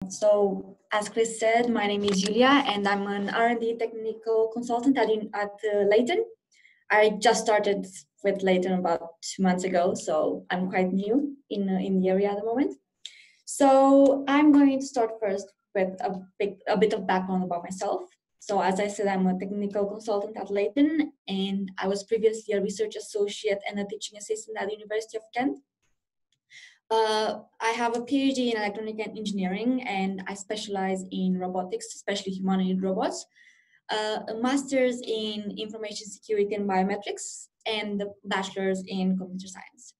So as Chris said, my name is Iulia and I'm an R&D technical consultant at Leighton. I just started with Leighton about 2 months ago, so I'm quite new in the area at the moment. So I'm going to start first with a bit of background about myself. So as I said, I'm a technical consultant at Leighton, and I was previously a research associate and a teaching assistant at the University of Kent. I have a PhD in electronic engineering, and I specialize in robotics, especially humanoid robots, a master's in information security and biometrics, and a bachelor's in computer science.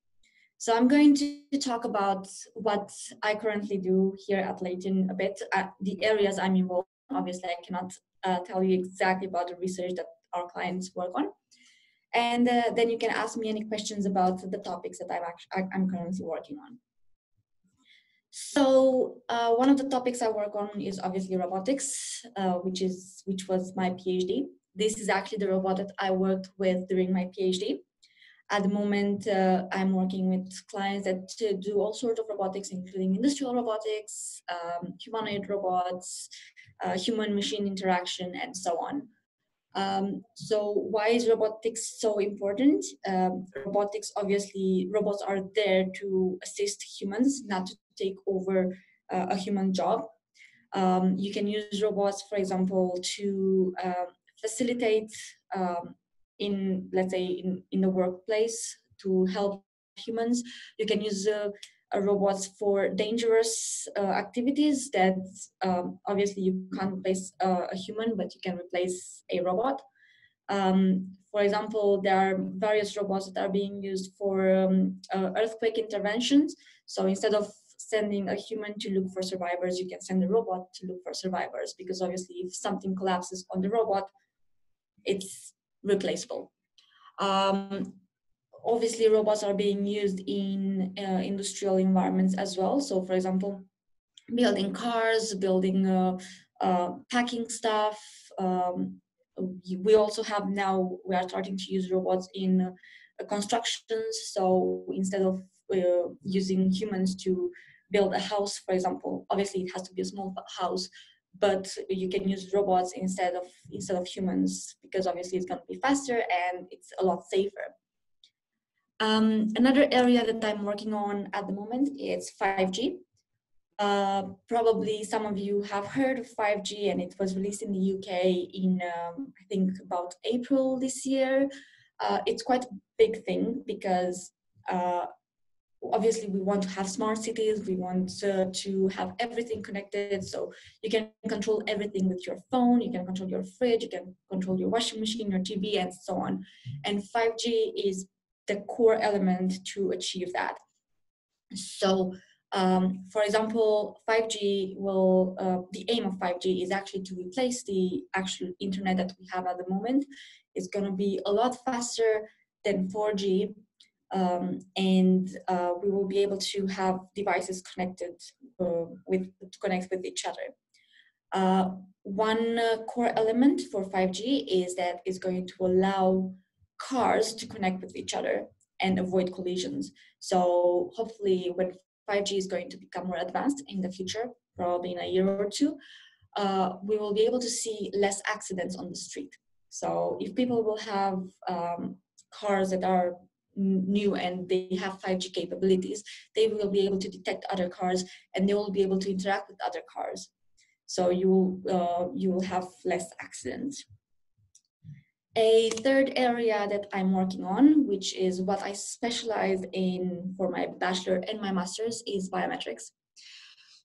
So I'm going to talk about what I currently do here at Leighton a bit, the areas I'm involved in. Obviously, I cannot tell you exactly about the research that our clients work on. And then you can ask me any questions about the topics that I'm currently working on. So one of the topics I work on is obviously robotics, which was my PhD. This is actually the robot that I worked with during my PhD. At the moment, I'm working with clients that do all sorts of robotics, including industrial robotics, humanoid robots, human-machine interaction, and so on. So why is robotics so important? Robotics, obviously, robots are there to assist humans, not to take over a human job. You can use robots, for example, to facilitate let's say, in the workplace to help humans. You can use robots for dangerous activities that obviously you can't replace a human, but you can replace a robot. For example, there are various robots that are being used for earthquake interventions. So instead of sending a human to look for survivors, you can send a robot to look for survivors, because obviously if something collapses on the robot, it's replaceable. Obviously, robots are being used in industrial environments as well. So, for example, building cars, building packing stuff. We also have now, we are starting to use robots in constructions. So instead of using humans to build a house, for example, obviously it has to be a small house, but you can use robots instead of humans, because obviously it's going to be faster and it's a lot safer. Another area that I'm working on at the moment is 5G. Probably some of you have heard of 5G, and it was released in the UK in, I think, about April this year. It's quite a big thing because obviously we want to have smart cities, we want to have everything connected, so you can control everything with your phone, you can control your fridge, you can control your washing machine, your TV, and so on. And 5G is the core element to achieve that. So for example, 5G will, the aim of 5G is actually to replace the actual internet that we have at the moment. It's going to be a lot faster than 4G, and we will be able to have devices connected to connect with each other. One core element for 5G is that it's going to allow cars to connect with each other and avoid collisions. So hopefully when 5G is going to become more advanced in the future, probably in a year or two, we will be able to see less accidents on the street. So if people will have cars that are new and they have 5G capabilities, they will be able to detect other cars and they will be able to interact with other cars. So you will have less accidents. A third area that I'm working on, which is what I specialize in for my bachelor and my master's, is biometrics.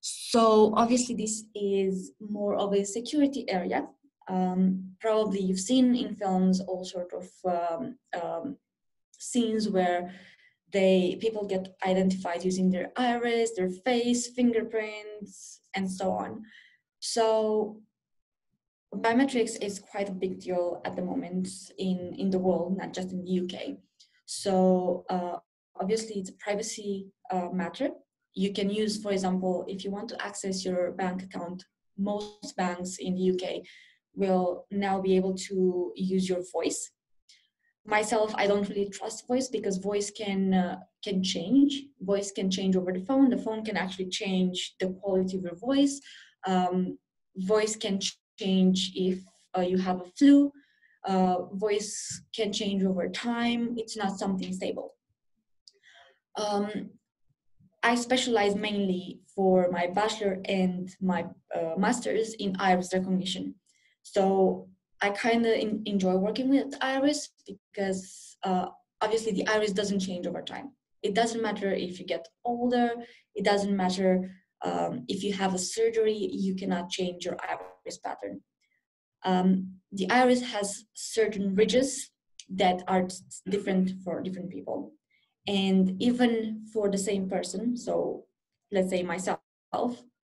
So obviously this is more of a security area. Probably you've seen in films all sort of scenes where people get identified using their iris, their face, fingerprints, and so on. So biometrics is quite a big deal at the moment in the world, not just in the UK. So obviously it's a privacy matter. You can use, for example, if you want to access your bank account, most banks in the UK will now be able to use your voice. myself, I don't really trust voice because voice can change. Voice can change over the phone. The phone can actually change the quality of your voice. Voice can change if you have a flu. Voice can change over time. It's not something stable. I specialize mainly for my bachelor and my master's in iris recognition. So I kind of enjoy working with iris because obviously the iris doesn't change over time. It doesn't matter if you get older. It doesn't matter if you have a surgery, you cannot change your iris pattern. The iris has certain ridges that are different for different people. And even for the same person, so let's say myself,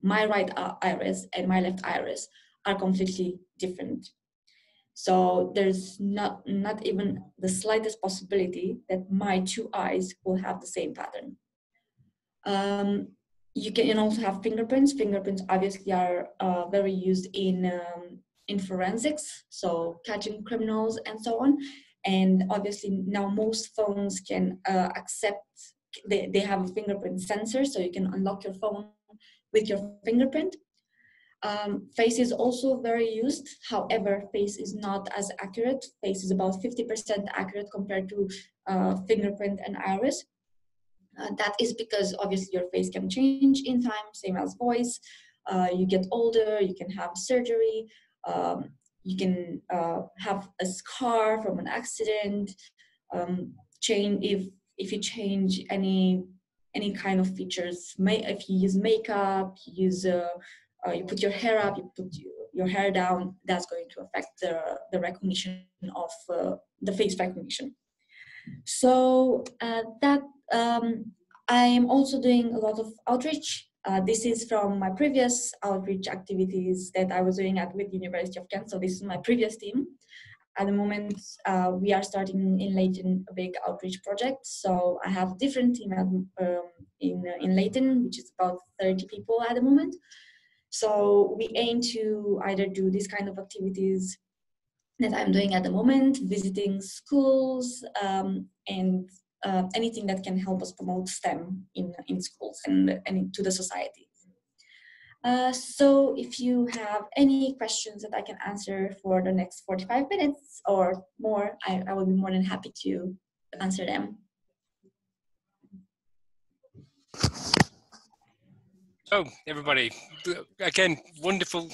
my right iris and my left iris are completely different. So there's not even the slightest possibility that my two eyes will have the same pattern. You can also have fingerprints. Fingerprints obviously are very used in forensics, so catching criminals and so on. And obviously now most phones can accept, they have a fingerprint sensor, so you can unlock your phone with your fingerprint. Face is also very used. However, face is not as accurate. Face is about 50% accurate compared to fingerprint and iris. That is because obviously your face can change in time, same as voice. You get older, you can have surgery, you can have a scar from an accident. Change if you change any kind of features. If you use makeup, you put your hair up, you put your hair down. That's going to affect the recognition of the face recognition. So I am also doing a lot of outreach. This is from my previous outreach activities that I was doing with University of Kent. So this is my previous team. At the moment, we are starting in Leighton a big outreach project. So I have a different team in Leighton, which is about 30 people at the moment. So we aim to either do this kind of activities that I'm doing at the moment, visiting schools and anything that can help us promote STEM in schools and to the society. So if you have any questions that I can answer for the next 45 minutes or more, I will be more than happy to answer them. So everybody, again, wonderful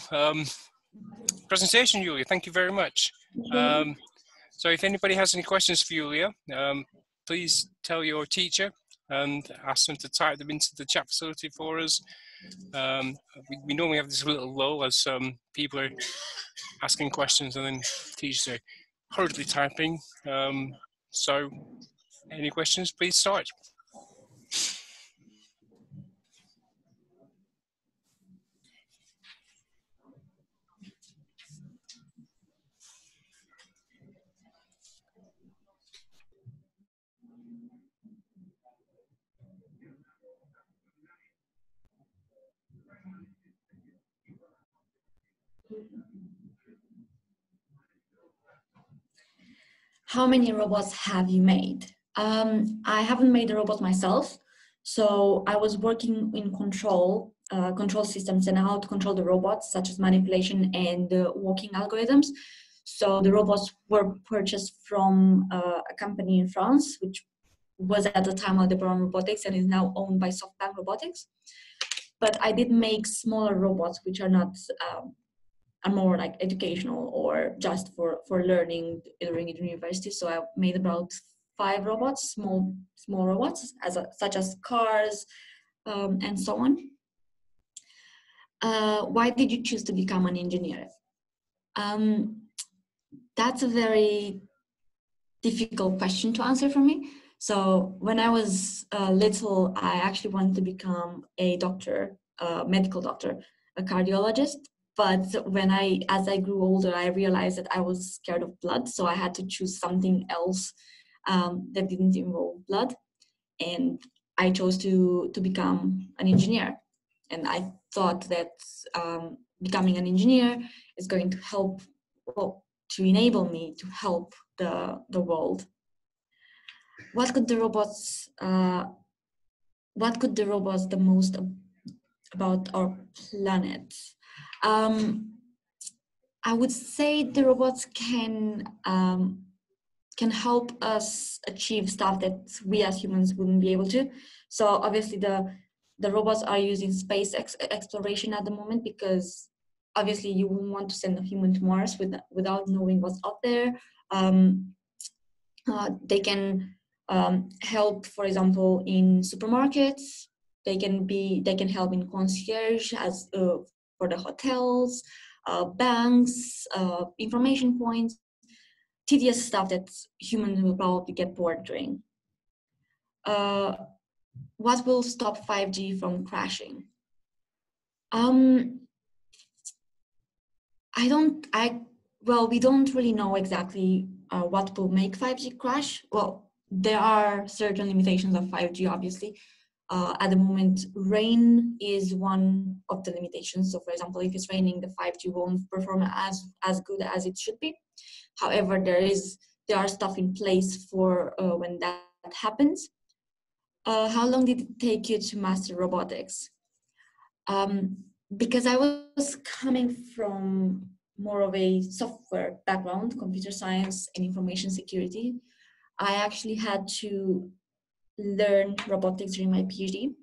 presentation, Iulia. Thank you very much. So if anybody has any questions for Iulia, please tell your teacher and ask them to type them into the chat facility for us. We normally have this little lull as people are asking questions and then teachers are hurriedly typing. So any questions, please start. How many robots have you made? I haven't made a robot myself, so I was working in control systems and how to control the robots, such as manipulation and walking algorithms. So the robots were purchased from a company in France, which was at the time Motherboard Robotics and is now owned by SoftBank Robotics. But I did make smaller robots, which are not are more like educational or just for learning during university. So I made about 5 robots, small robots, such as cars and so on. Why did you choose to become an engineer? That's a very difficult question to answer for me. So when I was little, I actually wanted to become a doctor, a medical doctor, a cardiologist. But as I grew older, I realized that I was scared of blood. So I had to choose something else that didn't involve blood. And I chose to become an engineer. And I thought that becoming an engineer is going to help, to enable me to help the world What could the robots? What could the robots the most about our planet? Um, I would say the robots can help us achieve stuff that we as humans wouldn't be able to. So obviously the robots are using space exploration at the moment, because obviously you wouldn't want to send a human to Mars without knowing what's out there. They can help, for example, in supermarkets. They can help in concierge as for the hotels, banks, information points, tedious stuff that humans will probably get bored doing. What will stop 5G from crashing? Um, we don't really know exactly what will make 5G crash. Well, there are certain limitations of 5G, obviously. At the moment, rain is one of the limitations. So for example, if it's raining, the 5G won't perform as good as it should be. However, there are stuff in place for when that happens. How long did it take you to master robotics? Because I was coming from more of a software background, computer science and information security, I actually had to learn robotics during my PhD.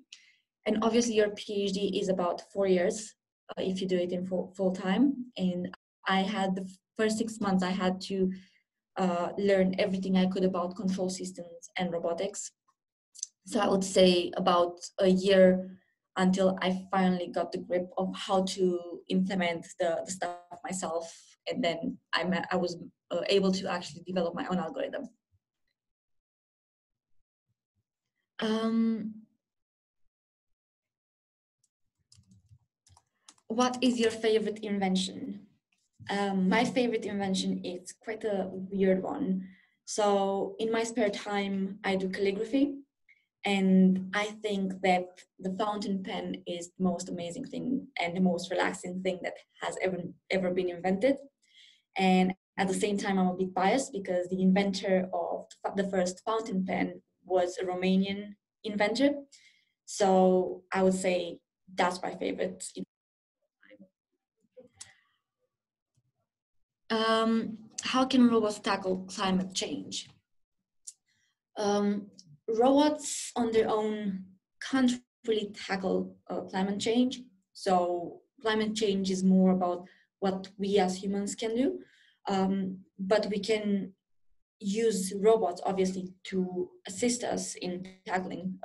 And obviously your PhD is about 4 years if you do it in full time. And I had the first 6 months, I had to learn everything I could about control systems and robotics. So I would say about a year until I finally got the grip of how to implement the stuff myself. And then I was able to actually develop my own algorithm. What is your favorite invention? My favorite invention is quite a weird one. So in my spare time, I do calligraphy. And I think that the fountain pen is the most amazing thing and the most relaxing thing that has ever been invented. And at the same time, I'm a bit biased because the inventor of the first fountain pen was a Romanian inventor. So I would say that's my favorite. How can robots tackle climate change? Robots on their own can't really tackle climate change. So climate change is more about what we as humans can do. But we can use robots, obviously, to assist us in tackling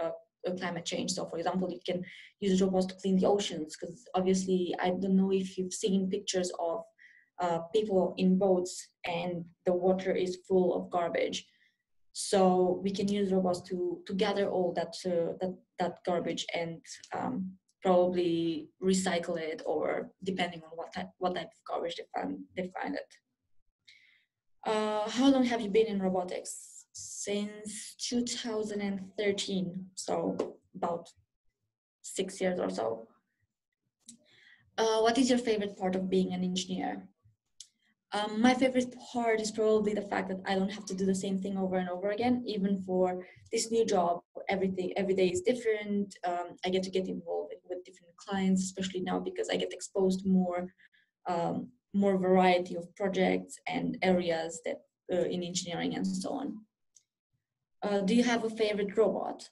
climate change. So for example, you can use robots to clean the oceans, because obviously, I don't know if you've seen pictures of people in boats and the water is full of garbage. So we can use robots to gather all that garbage and probably recycle it, or depending on what type of garbage they find it. How long have you been in robotics? Since 2013, so about 6 years or so. What is your favorite part of being an engineer? My favorite part is probably the fact that I don't have to do the same thing over and over again. Even for this new job, every day is different. I get to get involved with different clients, especially now because I get exposed to more variety of projects and areas that in engineering and so on. Do you have a favorite robot?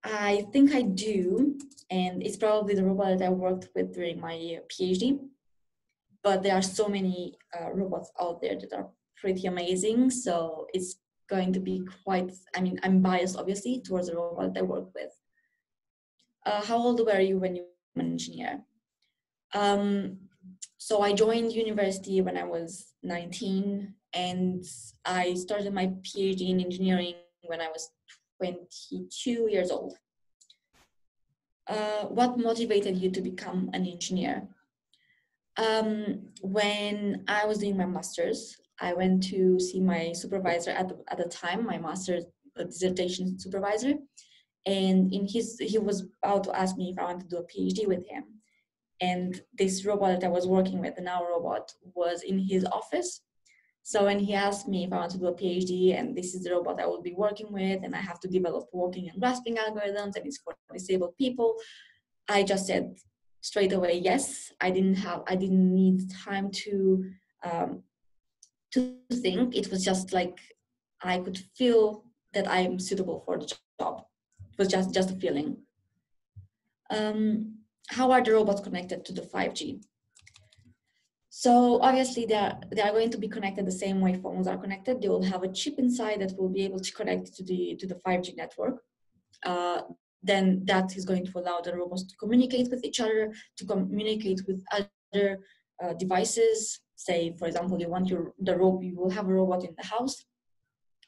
I think I do, and it's probably the robot that I worked with during my PhD. But there are so many robots out there that are pretty amazing. So it's going to be quite, I mean, I'm biased obviously towards the robot that I work with. How old were you when you were an engineer? So I joined university when I was 19, and I started my PhD in engineering when I was 22 years old. What motivated you to become an engineer? When I was doing my master's, I went to see my supervisor at the time, my master's dissertation supervisor, and he was about to ask me if I wanted to do a PhD with him. And this robot that I was working with, the Nano robot, was in his office. So when he asked me if I want to do a PhD and this is the robot I will be working with and I have to develop walking and grasping algorithms and it's for disabled people, I just said straight away yes. I didn't need time to think. It was just like I could feel that I am suitable for the job. It was just a feeling. How are the robots connected to the 5G? So obviously they are going to be connected the same way phones are connected. They will have a chip inside that will be able to connect to the 5G network. Then that is going to allow the robots to communicate with each other, to communicate with other devices. Say, for example, you will have a robot in the house,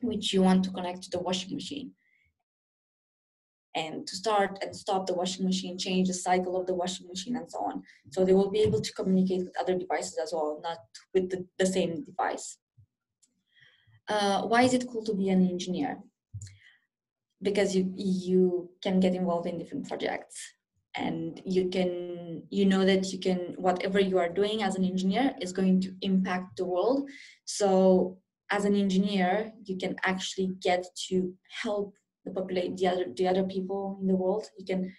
which you want to connect to the washing machine. And to start and stop the washing machine, change the cycle of the washing machine, and so on. So they will be able to communicate with other devices as well, not with the same device. Why is it cool to be an engineer? Because you can get involved in different projects, and you know that you can, whatever you are doing as an engineer is going to impact the world. So as an engineer, you can actually get to help the other people in the world. You can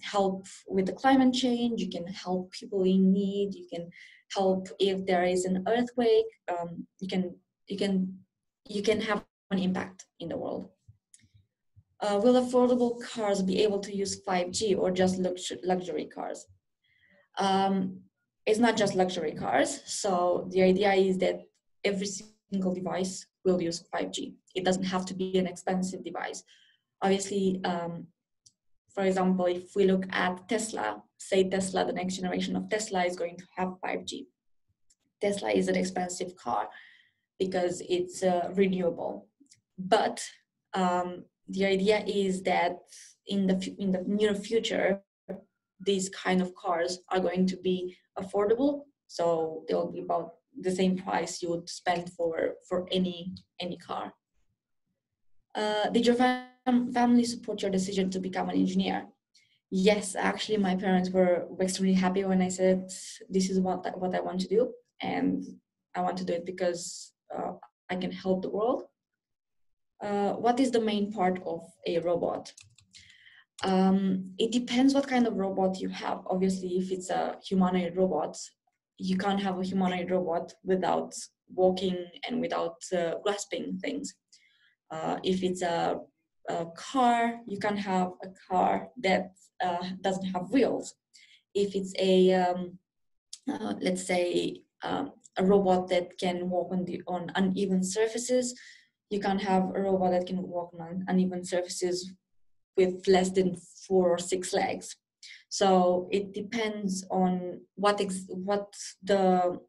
help with the climate change. You can help people in need. You can help if there is an earthquake. You can have an impact in the world. Will affordable cars be able to use 5G or just luxury cars? It's not just luxury cars. So the idea is that every single device will use 5G. It doesn't have to be an expensive device. Obviously, for example, if we look at Tesla, say Tesla, the next generation of Tesla is going to have 5G. Tesla is an expensive car because it's renewable. But the idea is that in the near future, these kind of cars are going to be affordable. So they will be about the same price you would spend for any car. Did your family support your decision to become an engineer? Yes, actually, my parents were extremely happy when I said this is what I want to do, and I want to do it because I can help the world. What is the main part of a robot? It depends what kind of robot you have. Obviously, if it's a humanoid robot, you can't have a humanoid robot without walking and without grasping things. If it's a car, you can have a car that doesn't have wheels. If it's let's say a robot that can walk on uneven surfaces, you can have a robot that can walk on uneven surfaces with less than 4 or 6 legs. So it depends on what the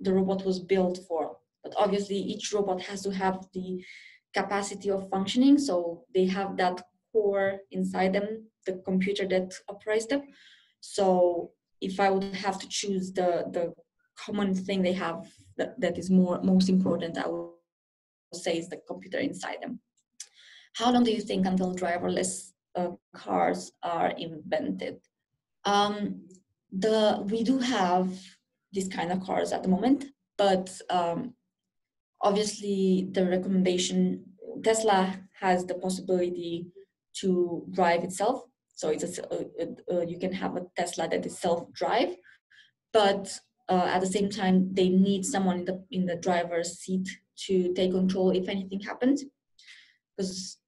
robot was built for. But obviously, each robot has to have the capacity of functioning. So they have that core inside them, the computer that operates them. So if I would have to choose the common thing they have that is most important, I would say is the computer inside them. How long do you think until driverless cars are invented? We do have these kind of cars at the moment, but obviously the recommendation, Tesla has the possibility to drive itself. So you can have a Tesla that is self-drive, but at the same time, they need someone in the driver's seat to take control if anything happens, because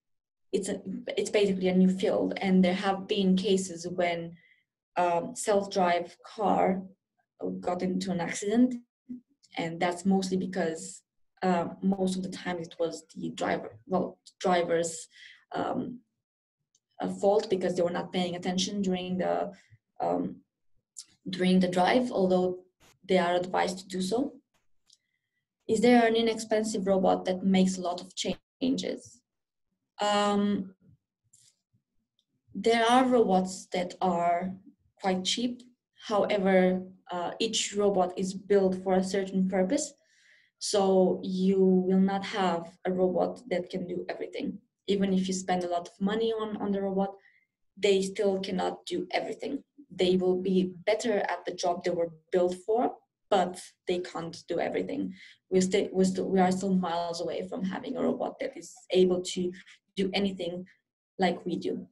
it's basically a new field, and there have been cases when self-drive car got into an accident, and that's mostly because most of the time it was the driver's fault, because they were not paying attention during the drive, although they are advised to do so. Is there an inexpensive robot that makes a lot of changes? There are robots that are quite cheap. However, each robot is built for a certain purpose. So you will not have a robot that can do everything. Even if you spend a lot of money on the robot, they still cannot do everything. They will be better at the job they were built for, but they can't do everything. We are still miles away from having a robot that is able to do anything like we do.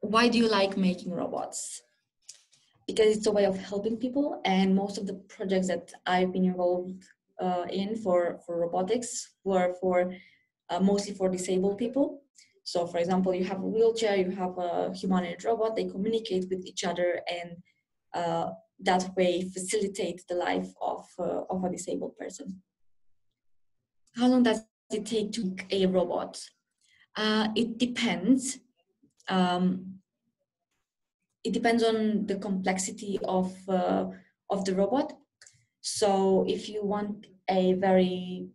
Why do you like making robots? Because it's a way of helping people, and most of the projects that I've been involved in for robotics were for mostly for disabled people. So for example, you have a wheelchair, you have a humanoid robot, they communicate with each other, and that way facilitate the life of a disabled person. How long does it take to make a robot? It depends. Um, it depends on the complexity of the robot. So if you want a very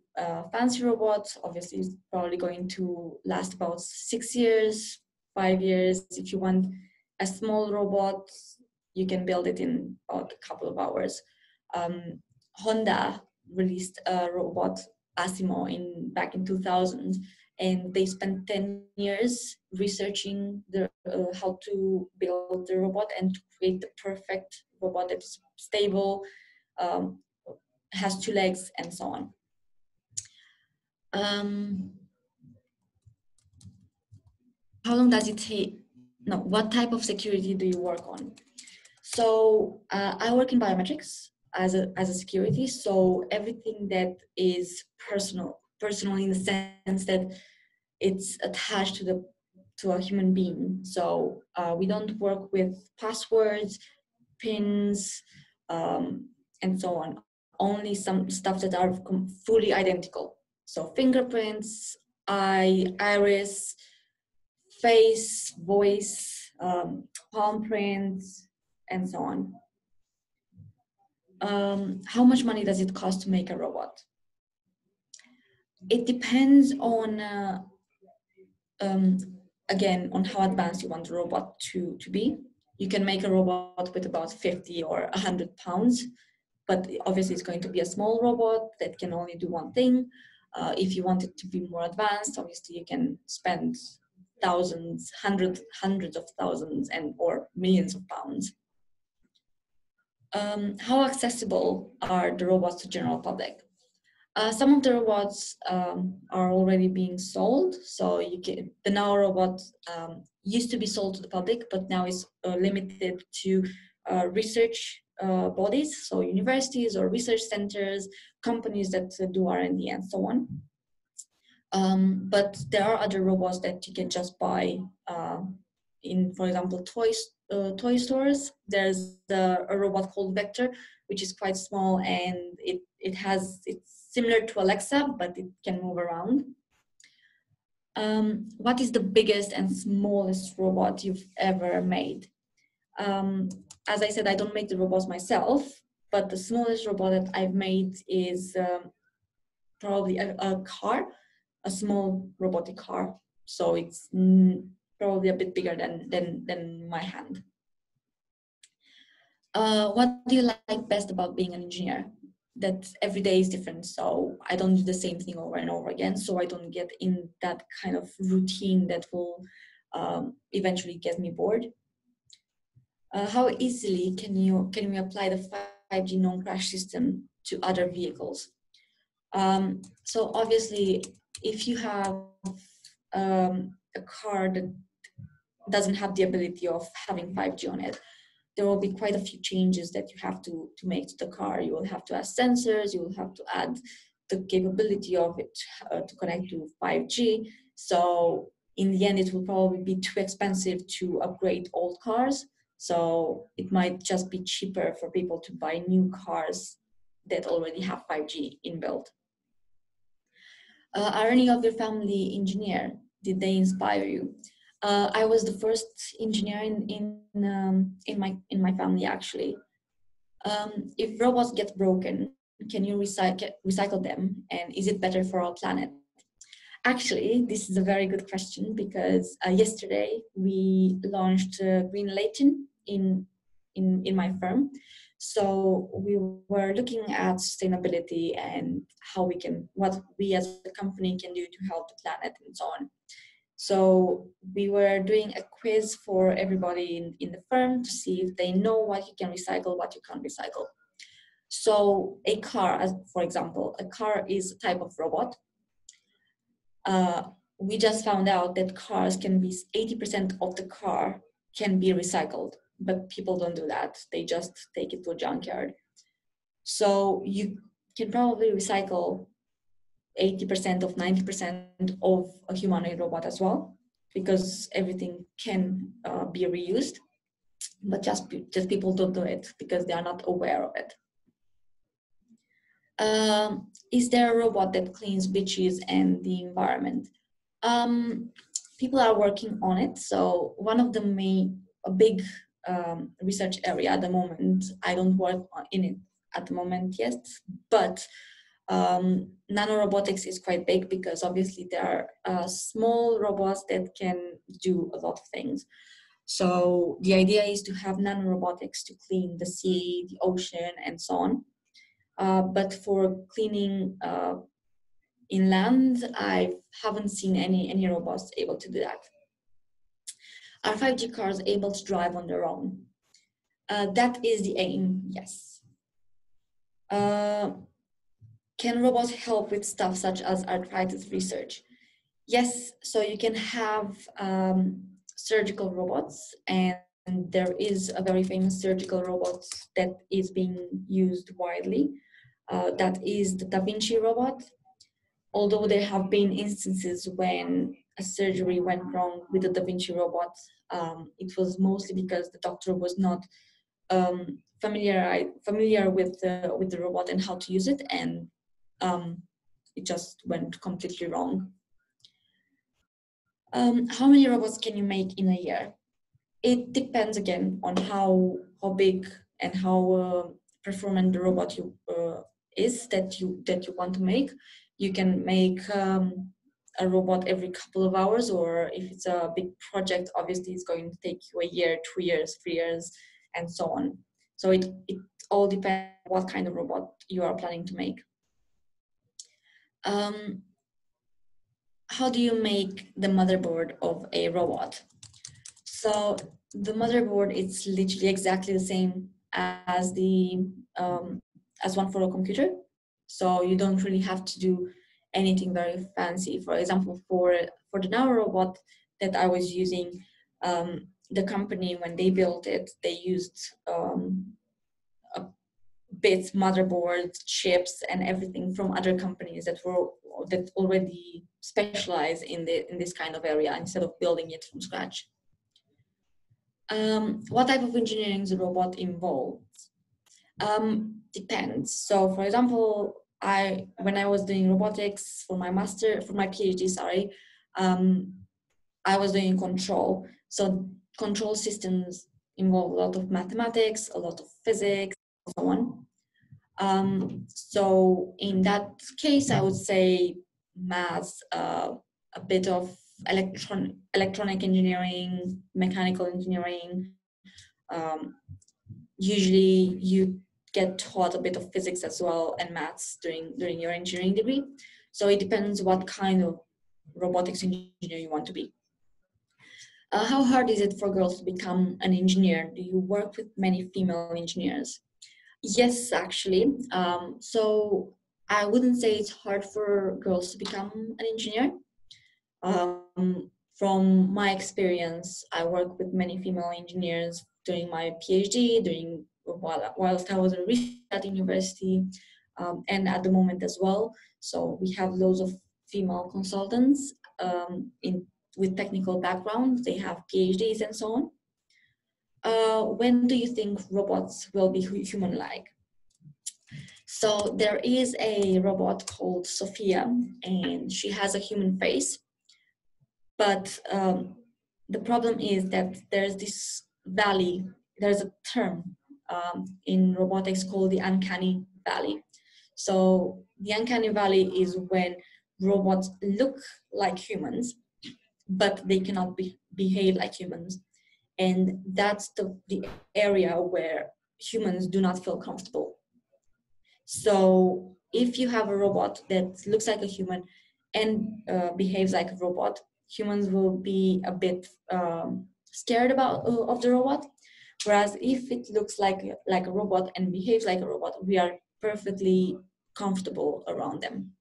fancy robot, obviously it's probably going to last about 6 years, 5 years. If you want a small robot, you can build it in about a couple of hours. Honda released a robot, Asimo, back in 2000, and they spent 10 years researching how to build the robot and to create the perfect robot that is stable, um, has 2 legs, and so on. How long does it take? No, what type of security do you work on? So I work in biometrics as a security. So everything that is personal in the sense that it's attached to a human being. So we don't work with passwords, pins, and so on. Only some stuff that are fully identical. So fingerprints, iris, face, voice, palm prints, and so on. How much money does it cost to make a robot? It depends on, again, on how advanced you want the robot to be. You can make a robot with about 50 or 100 pounds, but obviously it's going to be a small robot that can only do one thing. If you want it to be more advanced, obviously you can spend thousands, hundreds of thousands, or millions of pounds. How accessible are the robots to general public? Some of the robots are already being sold. So the Nano robot used to be sold to the public, but now is limited to research bodies, so universities or research centers, companies that do R&D, and so on. But there are other robots that you can just buy in, for example, toy stores. There's a robot called Vector, which is quite small, and it's similar to Alexa, but it can move around. What is the biggest and smallest robot you've ever made? As I said, I don't make the robots myself, but the smallest robot that I've made is probably a car, a small robotic car. So it's probably a bit bigger than my hand. What do you like best about being an engineer? That every day is different, so I don't do the same thing over and over again, so I don't get in that kind of routine that will eventually get me bored. How easily can we apply the 5G non-crash system to other vehicles? So obviously, if you have a car that doesn't have the ability of having 5G on it, there will be quite a few changes that you have to make to the car. You will have to add sensors, you will have to add the capability of it to connect to 5G. So in the end, it will probably be too expensive to upgrade old cars. So it might just be cheaper for people to buy new cars that already have 5G inbuilt. Are any of your family engineer? Did they inspire you? I was the first engineer in my family, actually. If robots get broken, can you recycle them? And is it better for our planet? Actually, this is a very good question, because yesterday we launched Green Latin in my firm. So we were looking at sustainability and what we as a company can do to help the planet and so on. So we were doing a quiz for everybody in the firm to see if they know what you can recycle, what you can't recycle. So a car, as for example, a car is a type of robot. We just found out that cars can be 80% of the car can be recycled, but people don't do that. They just take it to a junkyard. So you can probably recycle 80% of 90% of a humanoid robot as well, because everything can be reused, but just people don't do it because they are not aware of it. Is there a robot that cleans beaches and the environment? People are working on it. So one of the a big research area at the moment, I don't work in it at the moment yet, but Nano Robotics is quite big because obviously there are small robots that can do a lot of things. So the idea is to have Nano Robotics to clean the sea, the ocean, and so on. But for cleaning inland, I haven't seen any robots able to do that. Are 5G cars able to drive on their own? That is the aim, yes. Can robots help with stuff such as arthritis research? Yes, so you can have surgical robots, and there is a very famous surgical robot that is being used widely. That is the Da Vinci robot. Although there have been instances when a surgery went wrong with the Da Vinci robot, it was mostly because the doctor was not familiar with the robot and how to use it, and it just went completely wrong. How many robots can you make in a year? It depends again on how big and how performant the robot is that you want to make. You can make a robot every couple of hours, or if it's a big project, obviously it's going to take you a year, 2 years, 3 years, and so on. So it all depends on what kind of robot you are planning to make. How do you make the motherboard of a robot? So the motherboard is literally exactly the same as as one for a computer. So you don't really have to do anything very fancy. For example, for the Nano robot that I was using, the company, when they built it, they used bits, motherboards, chips, and everything from other companies that already specialize in this kind of area instead of building it from scratch. What type of engineering is a robot involves? Depends. So, for example, when I was doing robotics for my PhD, I was doing control. So, control systems involve a lot of mathematics, a lot of physics, and so on. So, in that case, I would say maths, a bit of electronic engineering, mechanical engineering. Usually you get taught a bit of physics as well and maths during your engineering degree. So it depends what kind of robotics engineer you want to be. How hard is it for girls to become an engineer? Do you work with many female engineers? Yes, actually. So I wouldn't say it's hard for girls to become an engineer. From my experience, I work with many female engineers during my PhD, whilst I was a research at university, and at the moment as well. So we have loads of female consultants with technical backgrounds. They have PhDs and so on. When do you think robots will be human-like? So there is a robot called Sophia, and she has a human face. But the problem is that there's a term in robotics called the Uncanny Valley. So the Uncanny Valley is when robots look like humans, but they cannot behave like humans. And that's the area where humans do not feel comfortable. So if you have a robot that looks like a human and behaves like a robot, humans will be a bit scared about of the robot. Whereas if it looks like a robot and behaves like a robot, we are perfectly comfortable around them.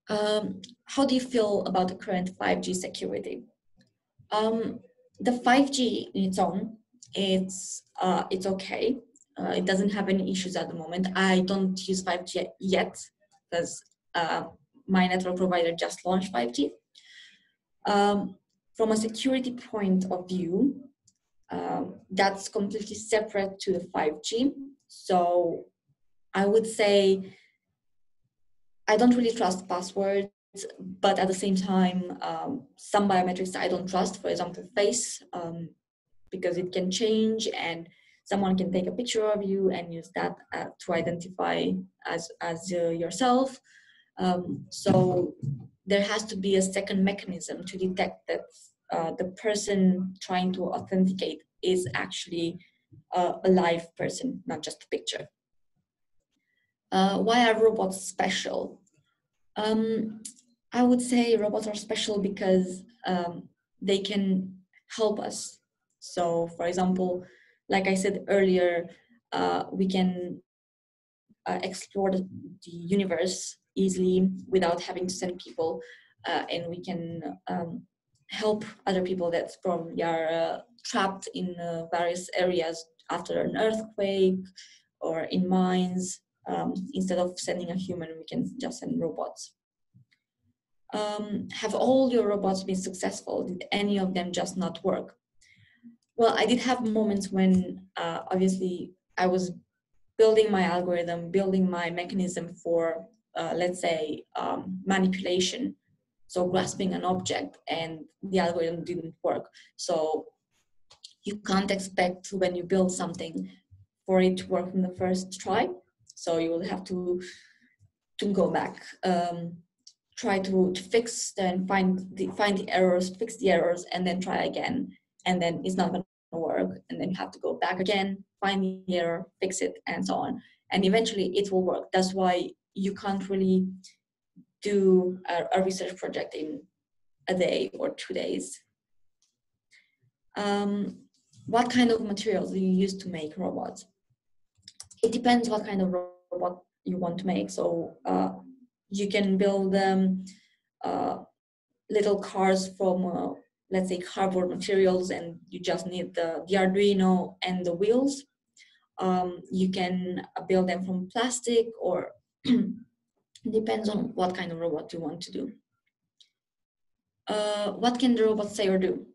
How do you feel about the current 5G security? The 5G in its own, it's okay. It doesn't have any issues at the moment. I don't use 5G yet because my network provider just launched 5G. From a security point of view, that's completely separate to the 5G. So I would say I don't really trust passwords, but at the same time, some biometrics I don't trust, for example, face, because it can change and someone can take a picture of you and use that to identify as yourself. So there has to be a second mechanism to detect that the person trying to authenticate is actually a live person, not just a picture. Why are robots special? I would say robots are special because they can help us. So, for example, like I said earlier, we can explore the universe easily without having to send people, and we can help other people that probably are trapped in various areas after an earthquake or in mines. Instead of sending a human, we can just send robots. Have all your robots been successful? Did any of them just not work? Well, I did have moments when obviously I was building my algorithm, building my mechanism for, let's say, manipulation. So grasping an object and the algorithm didn't work. So you can't expect when you build something for it to work from the first try. So you will have to go back, try to fix, then find the errors, fix the errors, and then try again. And then it's not going to work. And then you have to go back again, find the error, fix it, and so on. And eventually it will work. That's why you can't really do a research project in a day or 2 days. What kind of materials do you use to make robots? It depends what kind of robot you want to make. So you can build little cars from, let's say, cardboard materials, and you just need the Arduino and the wheels. You can build them from plastic, or depends on what kind of robot you want to do. What can the robot say or do?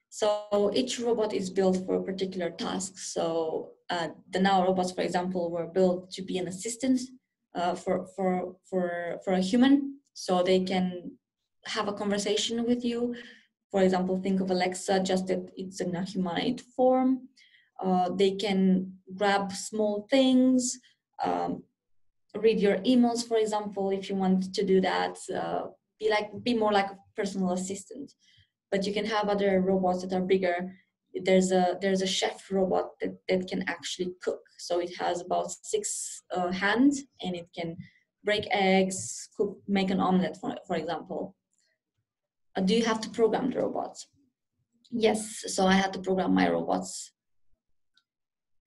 So each robot is built for a particular task. So the Nano robots, for example, were built to be an assistant for a human, so they can have a conversation with you. For example, think of Alexa, just that it's in a humanoid form. They can grab small things, read your emails, for example, if you want to do that. Be more like a personal assistant. But you can have other robots that are bigger. There's a chef robot that can actually cook. So it has about 6 hands, and it can break eggs, cook, make an omelet, for example. Do you have to program the robots? Yes, so I had to program my robots.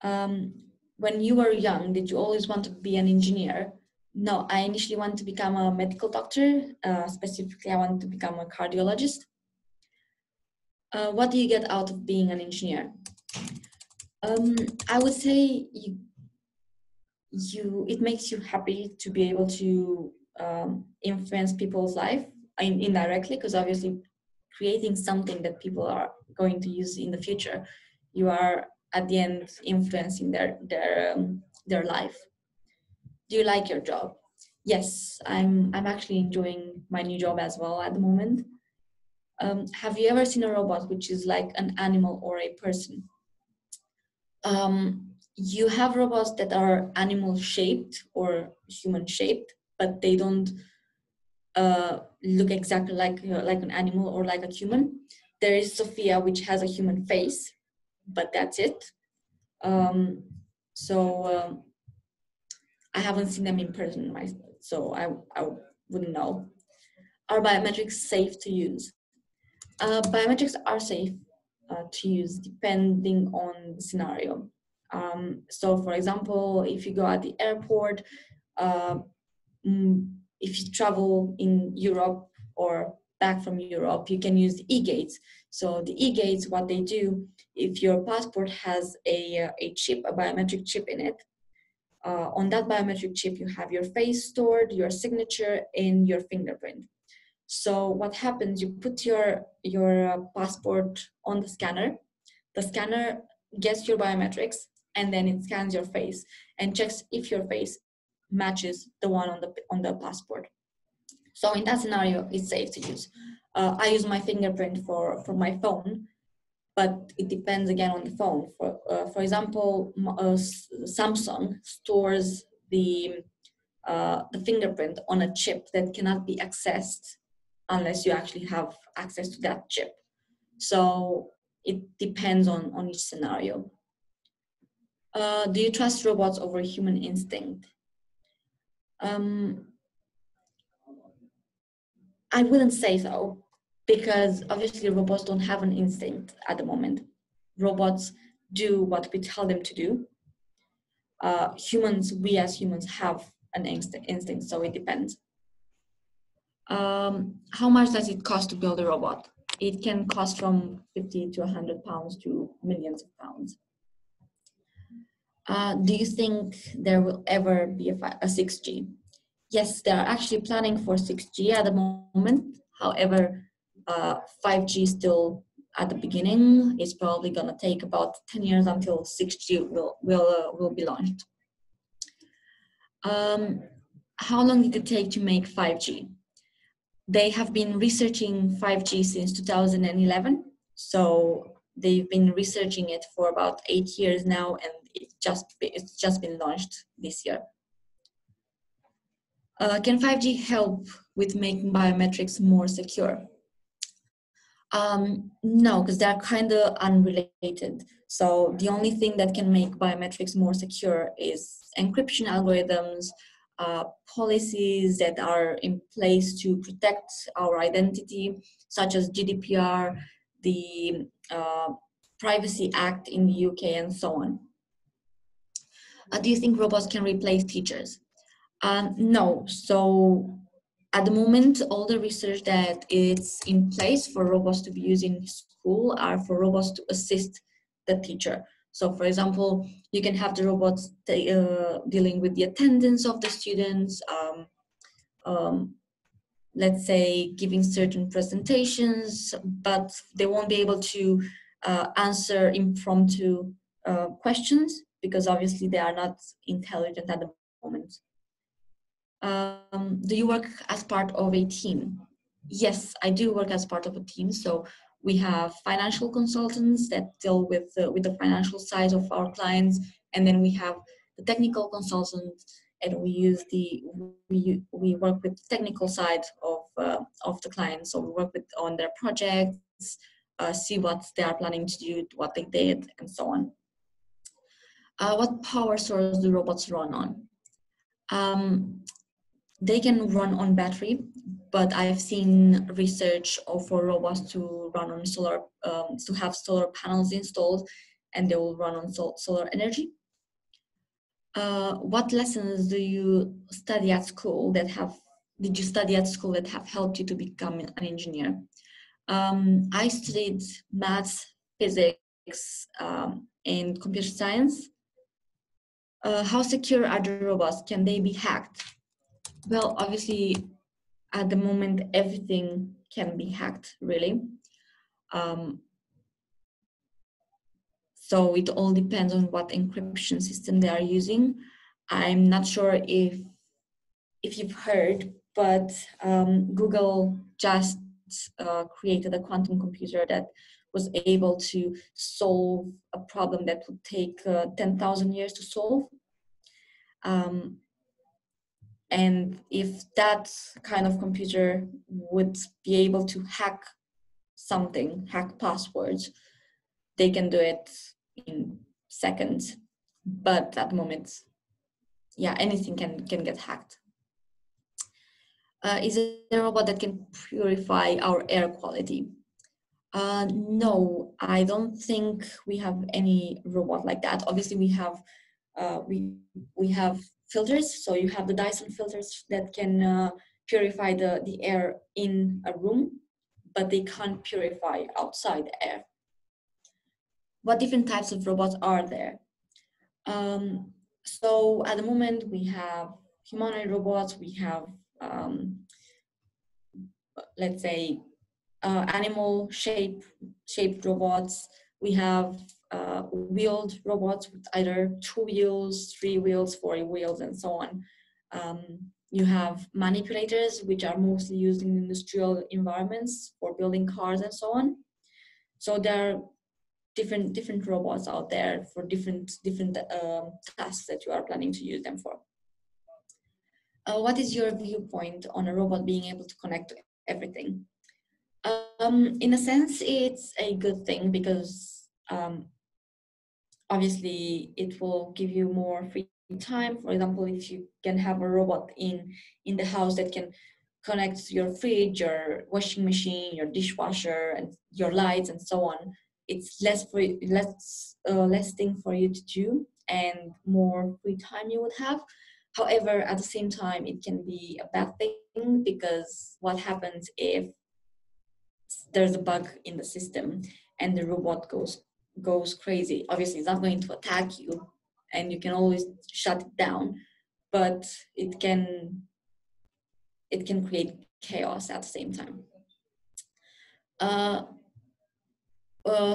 When you were young, did you always want to be an engineer? No, I initially wanted to become a medical doctor. Specifically, I wanted to become a cardiologist. What do you get out of being an engineer? I would say it makes you happy to be able to influence people's life indirectly, because obviously creating something that people are going to use in the future, you are at the end influencing their life. Do you like your job? Yes, I'm actually enjoying my new job as well at the moment. Have you ever seen a robot which is like an animal or a person? You have robots that are animal shaped or human shaped, but they don't look exactly like an animal or like a human. There is Sophia, which has a human face, but that's it. I haven't seen them in person myself, so I wouldn't know. Are biometrics safe to use? Biometrics are safe to use depending on the scenario. So for example, if you go at the airport, uh, if you travel in Europe or back from Europe, you can use the e-gates. So the e-gates, what they do, if your passport has a chip, a biometric chip in it, on that biometric chip, you have your face stored, your signature, and your fingerprint. So what happens, you put your passport on the scanner gets your biometrics, and then it scans your face and checks if your face matches the one on the passport. So in that scenario, it's safe to use. I use my fingerprint for my phone, but it depends again on the phone. For example, Samsung stores the fingerprint on a chip that cannot be accessed unless you actually have access to that chip. So it depends on each scenario. Do you trust robots over human instinct? I wouldn't say so, because obviously robots don't have an instinct at the moment. Robots do what we tell them to do. We as humans have an instinct, so it depends. How much does it cost to build a robot? It can cost from 50 to 100 pounds to millions of pounds. Do you think there will ever be a 6G? Yes, they are actually planning for 6G at the moment. However, 5G is still at the beginning. It's probably going to take about 10 years until 6G will be launched. How long did it take to make 5G? They have been researching 5G since 2011. So they've been researching it for about 8 years now, and it's just been launched this year. Can 5G help with making biometrics more secure? No, because they're kind of unrelated. So the only thing that can make biometrics more secure is encryption algorithms, policies that are in place to protect our identity, such as GDPR, the Privacy Act in the UK, and so on. Do you think robots can replace teachers? No. So at the moment, all the research that is in place for robots to be used in school are for robots to assist the teacher. So for example, you can have the robots dealing with the attendance of the students, let's say giving certain presentations, but they won't be able to answer impromptu questions because obviously they are not intelligent at the moment. Do you work as part of a team? Yes, I do work as part of a team. So we have financial consultants that deal with the financial side of our clients, and then we have the technical consultants, and we work with the technical side of the clients. So we work on their projects, see what they are planning to do, what they did, and so on. What power source do robots run on? They can run on battery, but I've seen research for robots to run on solar, to have solar panels installed, and they will run on solar energy. What lessons did you study at school that have helped you to become an engineer? I studied maths, physics, and computer science. How secure are the robots? Can they be hacked? Well, obviously, at the moment, everything can be hacked, really. So it all depends on what encryption system they are using. I'm not sure if you've heard, but Google just created a quantum computer that was able to solve a problem that would take 10,000 years to solve. And if that kind of computer would be able to hack something, hack passwords, they can do it in seconds. But at the moment, yeah, anything can get hacked. Is it a robot that can purify our air quality? No, I don't think we have any robot like that. Obviously, uh, we we have filters. So you have the Dyson filters that can purify the air in a room, but they can't purify outside air. What different types of robots are there? So at the moment we have humanoid robots. We have let's say animal shaped robots. We have wheeled robots with either 2 wheels, 3 wheels, 4 wheels, and so on. You have manipulators, which are mostly used in industrial environments for building cars and so on. So there are different robots out there for different tasks that you are planning to use them for. What is your viewpoint on a robot being able to connect to everything? In a sense, it's a good thing because obviously it will give you more free time. For example, if you can have a robot in the house that can connect to your fridge, your washing machine, your dishwasher, and your lights, and so on, it's less thing for you to do and more free time you would have. However, at the same time, it can be a bad thing because what happens if there's a bug in the system and the robot goes crazy? Obviously, it's not going to attack you, and you can always shut it down, but it can create chaos at the same time. Uh,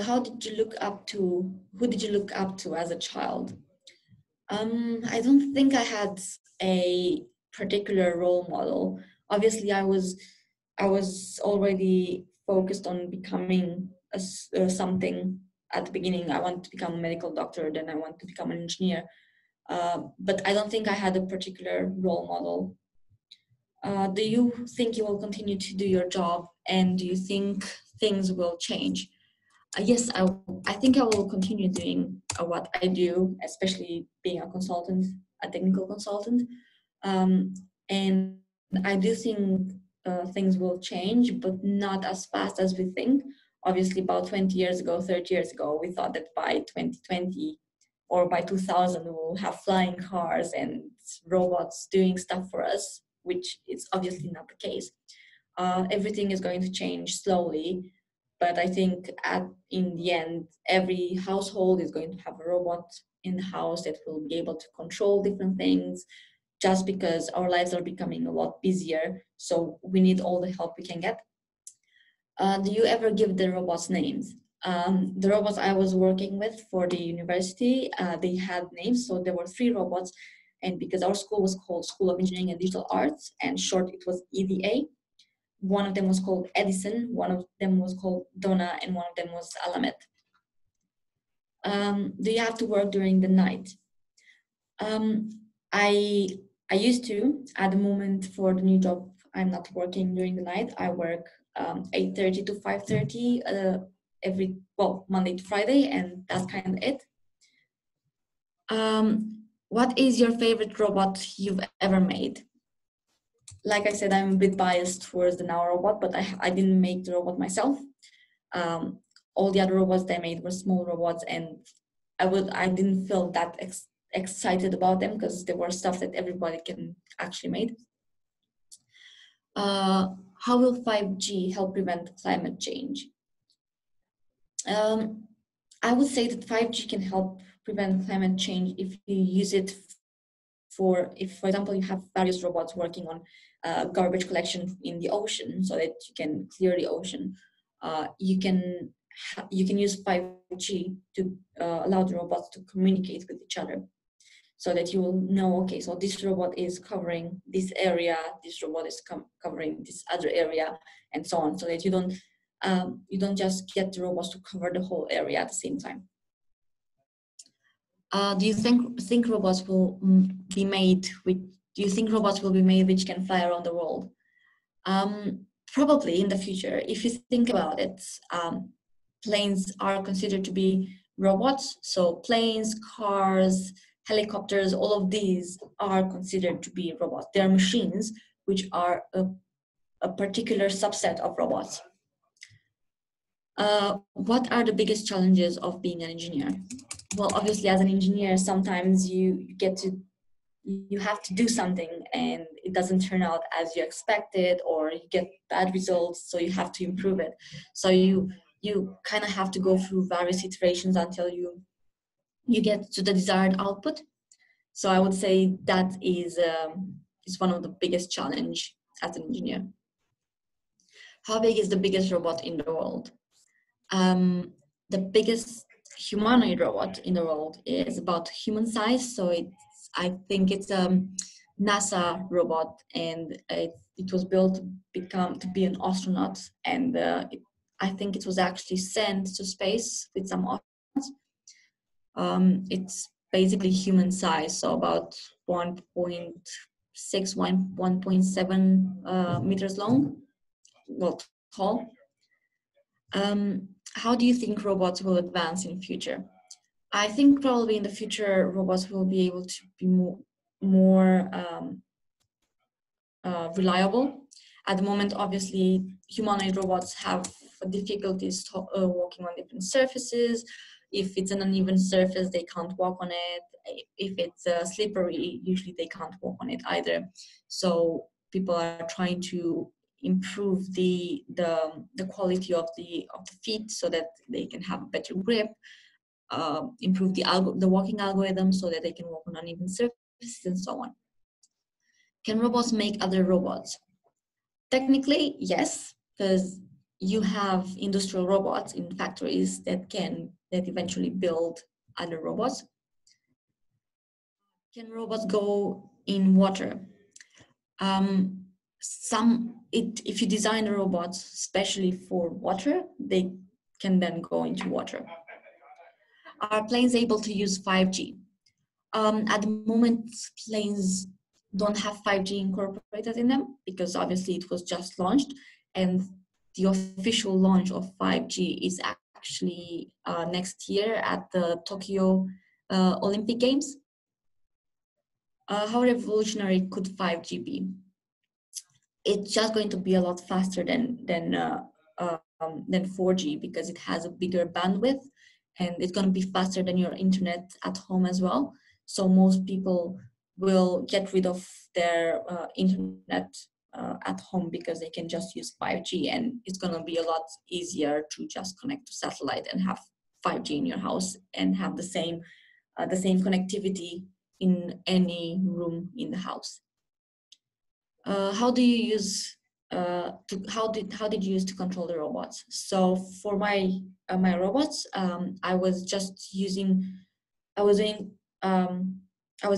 how did you look up to? Who did you look up to as a child? I don't think I had a particular role model. Obviously, I was already focused on becoming something at the beginning. I wanted to become a medical doctor, then I wanted to become an engineer. But I don't think I had a particular role model. Do you think you will continue to do your job, and do you think things will change? Yes, I think I will continue doing what I do, especially being a consultant, a technical consultant. And I do think things will change, but not as fast as we think. Obviously, about 20 years ago, 30 years ago, we thought that by 2020 or by 2000, we'll have flying cars and robots doing stuff for us, which is obviously not the case. Everything is going to change slowly, but I think in the end, every household is going to have a robot in the house that will be able to control different things, just because our lives are becoming a lot busier. So we need all the help we can get. Do you ever give the robots names? The robots I was working with for the university, they had names. So there were 3 robots. And because our school was called School of Engineering and Digital Arts, and short it was EDA, one of them was called Edison, one of them was called Donna, and one of them was Alamet. Do you have to work during the night? I used to. At the moment, for the new job, I'm not working during the night. I work 8:30 to 5:30 Monday to Friday, and that's kind of it. What is your favorite robot you've ever made? Like I said, I'm a bit biased towards the Nano robot, but I didn't make the robot myself. All the other robots they made were small robots, and I didn't feel that excited about them because they were stuff that everybody can actually make. How will 5G help prevent climate change? I would say that 5G can help prevent climate change if you use it for example, you have various robots working on garbage collection in the ocean so that you can clear the ocean. You can use 5G to allow the robots to communicate with each other, so that you will know, okay, so this robot is covering this area, this robot is covering this other area, and so on, so that you don't just get the robots to cover the whole area at the same time. Do you think robots will be made which can fly around the world? Probably in the future. If you think about it, planes are considered to be robots. So planes, cars, helicopters, all of these are considered to be robots. They are machines, which are a particular subset of robots. What are the biggest challenges of being an engineer? Well, obviously, as an engineer, sometimes you have to do something and it doesn't turn out as you expected, or you get bad results, so you have to improve it. So you kind of have to go through various iterations until you get to the desired output. So I would say that is one of the biggest challenge as an engineer. How big is the biggest robot in the world? The biggest humanoid robot in the world is about human size. So I think it's a NASA robot, and it was built to be an astronaut, and I think it was actually sent to space with some astronauts. It's basically human size, so about 1.6, 1.7 meters long, well, tall. How do you think robots will advance in the future? I think probably in the future, robots will be able to be more reliable. At the moment, obviously, humanoid robots have difficulties walking on different surfaces. If it's an uneven surface, they can't walk on it. If it's slippery, usually they can't walk on it either. So people are trying to improve the quality of the feet so that they can have a better grip, improve the walking algorithm so that they can walk on uneven surfaces and so on. Can robots make other robots? Technically, yes, because you have industrial robots in factories that eventually build other robots. Can robots go in water? If you design the robots especially for water, they can then go into water. Are planes able to use 5G? At the moment, planes don't have 5G incorporated in them because obviously it was just launched, and the official launch of 5G is actually next year at the Tokyo Olympic Games. How revolutionary could 5G be? It's just going to be a lot faster than 4G because it has a bigger bandwidth, and it's going to be faster than your internet at home as well. So most people will get rid of their internet at home because they can just use 5G, and it's going to be a lot easier to just connect to satellite and have 5G in your house and have the same connectivity in any room in the house. How did you use to control the robots? So for my robots, I was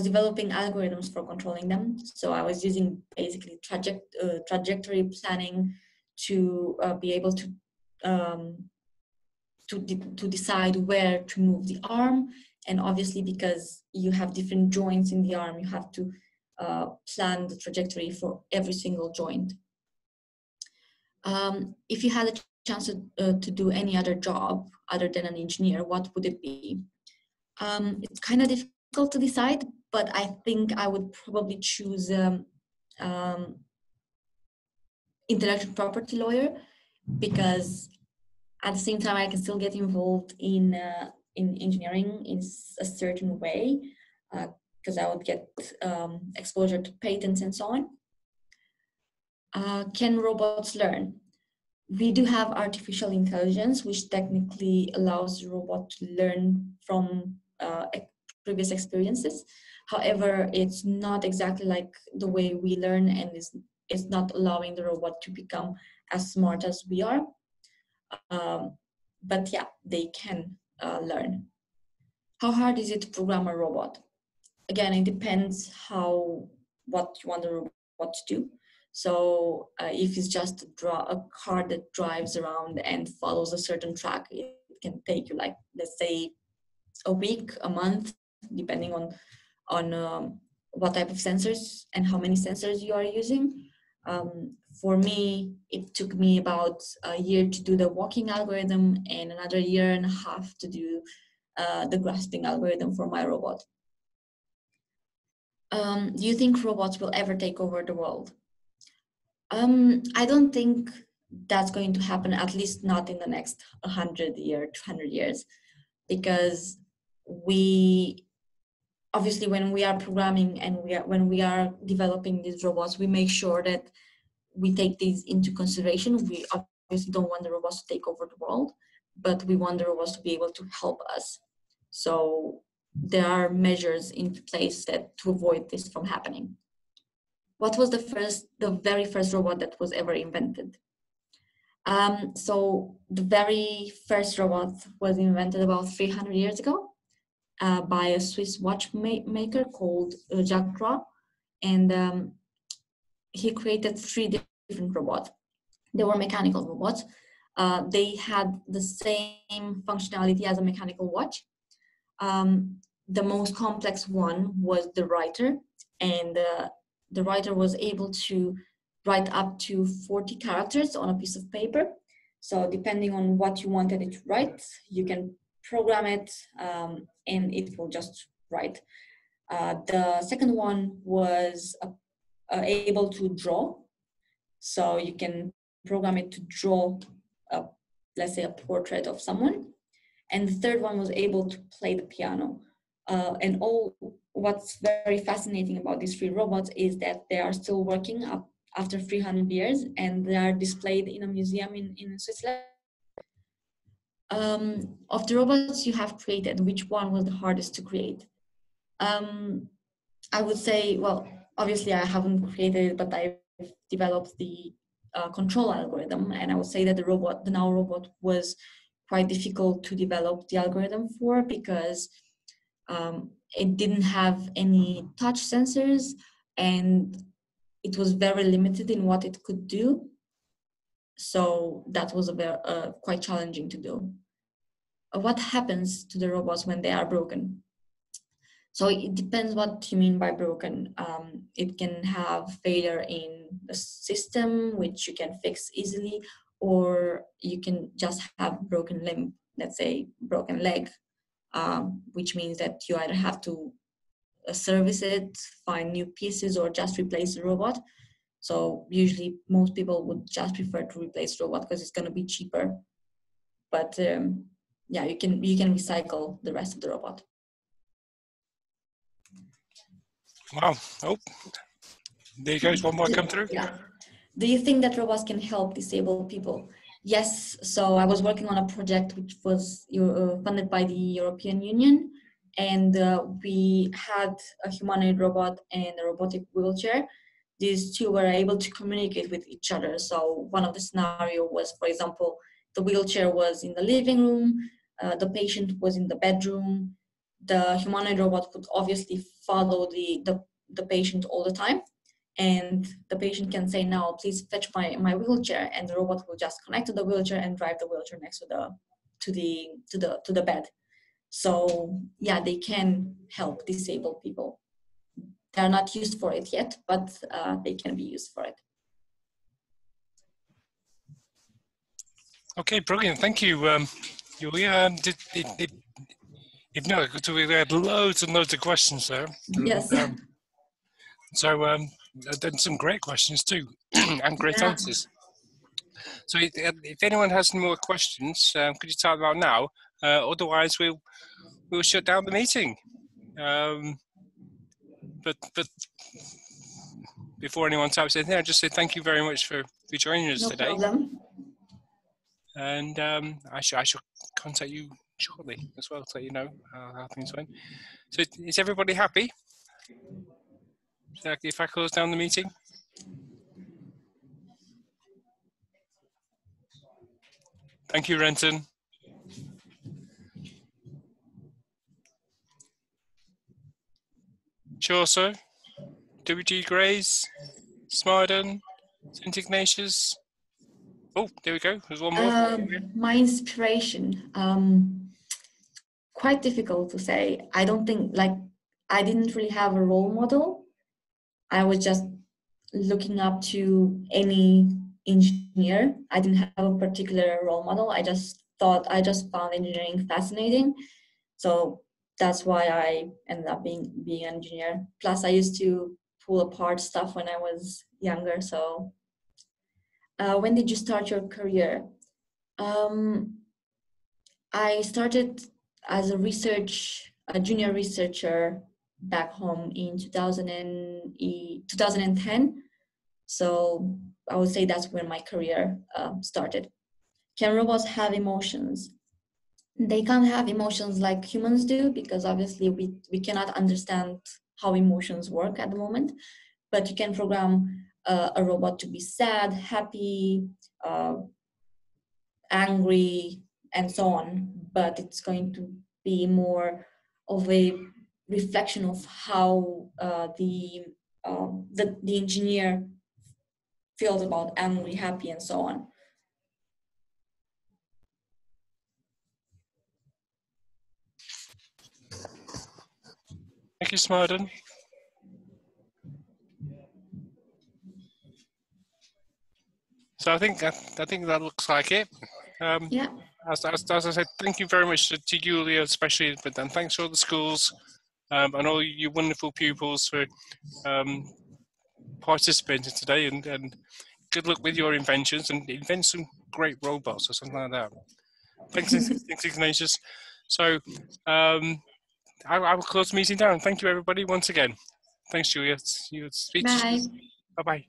developing algorithms for controlling them. So I was using basically trajectory planning to be able to decide where to move the arm. And obviously, because you have different joints in the arm, you have to plan the trajectory for every single joint. If you had a chance to do any other job other than an engineer, what would it be? It's kind of difficult to decide, but I think I would probably choose intellectual property lawyer, because at the same time I can still get involved in engineering in a certain way, because I would get exposure to patents and so on. Can robots learn? We do have artificial intelligence, which technically allows the robot to learn from previous experiences. However, it's not exactly like the way we learn, and it's not allowing the robot to become as smart as we are. But yeah, they can learn. How hard is it to program a robot? Again, it depends what you want the robot to do. So if it's just a car that drives around and follows a certain track, it can take you, like, let's say, a week, a month, depending on what type of sensors and how many sensors you are using. For me, it took me about a year to do the walking algorithm and another year and a half to do the grasping algorithm for my robot. Do you think robots will ever take over the world? I don't think that's going to happen, at least not in the next 200 years, because we obviously, when we are programming and when we are developing these robots, we make sure that we take these into consideration. We obviously don't want the robots to take over the world, but we want the robots to be able to help us. So there are measures in place that to avoid this from happening. What was the very first robot that was ever invented? So the very first robot was invented about 300 years ago by a Swiss watchmaker called Jacques Roy, and he created three different robots. They were mechanical robots. They had the same functionality as a mechanical watch. The most complex one was the writer, and the writer was able to write up to 40 characters on a piece of paper. So depending on what you wanted it to write, you can program it, and it will just write. The second one was able to draw. So you can program it to draw, let's say, a portrait of someone. And the third one was able to play the piano. And what's very fascinating about these three robots is that they are still working up after 300 years, and they are displayed in a museum in Switzerland. Of the robots you have created, which one was the hardest to create? I would say, well, obviously I haven't created it, but I've developed the control algorithm, and I would say that the Nano robot was quite difficult to develop the algorithm for, because it didn't have any touch sensors, and it was very limited in what it could do. So that was quite challenging to do. What happens to the robots when they are broken? So it depends what you mean by broken. It can have failure in the system, which you can fix easily, or you can just have broken limb, let's say broken leg, which means that you either have to service it, find new pieces, or just replace the robot. So usually most people would just prefer to replace the robot because it's going to be cheaper. But yeah, you can recycle the rest of the robot. Wow. Oh, there goes one more come through. Yeah. Do you think that robots can help disabled people? Yes. So I was working on a project which was funded by the European Union, and we had a humanoid robot and a robotic wheelchair. These two were able to communicate with each other. So one of the scenario was, for example, the wheelchair was in the living room, the patient was in the bedroom. The humanoid robot would obviously follow the patient all the time, and the patient can say, "Now, please fetch my wheelchair," and the robot will just connect to the wheelchair and drive the wheelchair next to the bed. So yeah, they can help disabled people. They are not used for it yet, but they can be used for it. Okay, brilliant. Thank you, Iulia. If not, we had loads and loads of questions there. Yes. So I've done some great questions too, and great answers. So if anyone has any more questions, could you type them out now? Otherwise, we'll shut down the meeting. But before anyone types anything, I'll just say thank you very much for joining us today. No problem. And I shall contact you shortly as well to let you know how things went. So is everybody happy? So if I close down the meeting? Thank you, Renton. Chaucer, W.G. Grays, Smarden, St. Ignatius. Oh, there we go. There's one more. My inspiration, quite difficult to say. I don't think, I didn't really have a role model. I was just looking up to any engineer. I didn't have a particular role model. I just found engineering fascinating. So that's why I ended up being an engineer. Plus, I used to pull apart stuff when I was younger. So When did you start your career? I started as a junior researcher back home in 2010. So I would say that's when my career started. Can robots have emotions? They can't have emotions like humans do, because obviously we cannot understand how emotions work at the moment. But you can program a robot to be sad, happy, angry, and so on. But it's going to be more of a reflection of how the engineer feels about angry, happy, and so on. Thank you, Smarden. So I think that looks like it. Yeah. As I said, thank you very much to Iulia, especially, but then thanks to all the schools and all you wonderful pupils for participating today, and good luck with your inventions, and invent some great robots or something like that. Thanks, Ignatius. So I will close the meeting down. Thank you, everybody, once again. Thanks, Julia. Speak to you. Bye. Bye-bye.